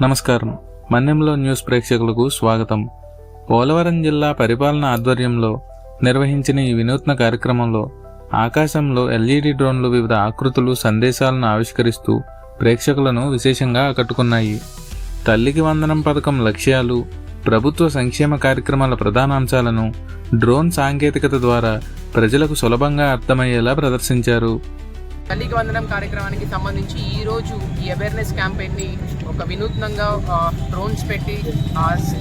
నమస్కారం. మన్నెంలో న్యూస్ ప్రేక్షకులకు స్వాగతం. పోలవరం జిల్లా పరిపాలన ఆధ్వర్యంలో నిర్వహించిన ఈ వినూత్న కార్యక్రమంలో ఆకాశంలో ఎల్ఈడి డ్రోన్లు వివిధ ఆకృతులు, సందేశాలను ఆవిష్కరిస్తూ ప్రేక్షకులను విశేషంగా ఆకట్టుకున్నాయి. తల్లికి వందనం పథకం లక్ష్యాలు, ప్రభుత్వ సంక్షేమ కార్యక్రమాల ప్రధానాంశాలను డ్రోన్ సాంకేతికత ద్వారా ప్రజలకు సులభంగా అర్థమయ్యేలా ప్రదర్శించారు. తల్లికి వందనం కార్యక్రమానికి సంబంధించి ఈరోజు ఈ అవేర్నెస్ క్యాంపెయిన్ని ఒక వినూత్నంగా డ్రోన్స్ పెట్టి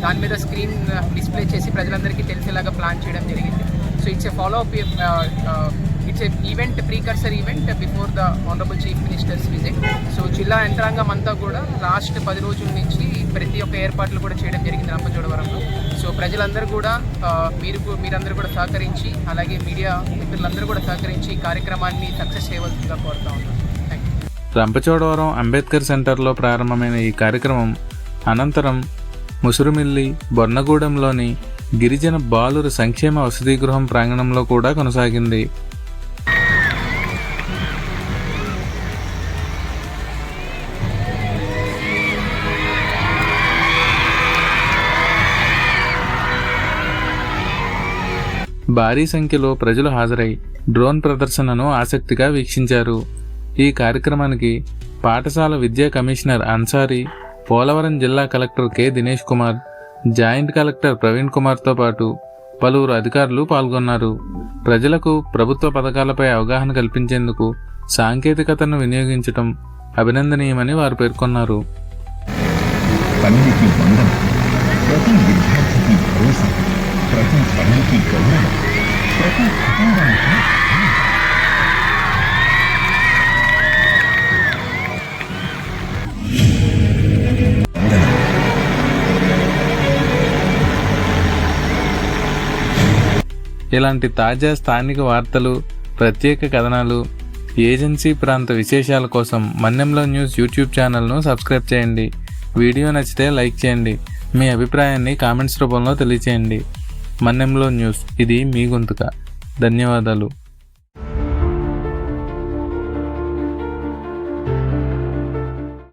దాని మీద స్క్రీన్ డిస్ప్లే చేసి ప్రజలందరికీ తెలిసేలాగా ప్లాన్ చేయడం జరిగింది. So it's a follow up, it's a event, precursor event before the honourable chief ministers visit. So జిల్లా యంత్రాంగం అంతా కూడా లాస్ట్ 10 రోజుల నుంచి ప్రతి ఒక్క ఏర్పాట్లు కూడా చేయడం జరిగింది రంపచోడవరంలో. సో ప్రజలందరూ కూడా మీరందరూ కూడా సహకరించి, అలాగే మీడియా మిత్రులందరూ కూడా సహకరించి ఈ కార్యక్రమాన్ని సక్సెస్ చేయవలసిందిగా కోరుతా ఉన్నాను. రంపచోడవరం అంబేద్కర్ సెంటర్లో ప్రారంభమైన ఈ కార్యక్రమం అనంతరం ముసురుమిల్లి, బొన్నగూడెంలోని గిరిజన బాలుర సంక్షేమ వసతి గృహం ప్రాంగణంలో కూడా కొనసాగింది. భారీ సంఖ్యలో ప్రజలు హాజరై డ్రోన్ ప్రదర్శనను ఆసక్తిగా వీక్షించారు. ఈ కార్యక్రమానికి పాఠశాల విద్యా కమిషనర్ అన్సారీ, పోలవరం జిల్లా collector K Dinesh Kumar, joint collector Praveen కుమార్తో పాటు పలువురు అధికారులు పాల్గొన్నారు. ప్రజలకు ప్రభుత్వ పథకాలపై అవగాహన కల్పించేందుకు సాంకేతికతను వినియోగించడం అభినందనీయమని వారు పేర్కొన్నారు. ఇలాంటి తాజా స్థానిక వార్తలు, ప్రత్యేక కథనాలు, ఏజెన్సీ ప్రాంత విశేషాల కోసం మన్నెంలో న్యూస్ యూట్యూబ్ ఛానల్ను సబ్స్క్రైబ్ చేయండి. వీడియో నచ్చితే లైక్ చేయండి. మీ అభిప్రాయాన్ని కామెంట్స్ రూపంలో తెలియచేయండి. మన్నెంలో న్యూస్, ఇది మీ గొంతుక. ధన్యవాదాలు.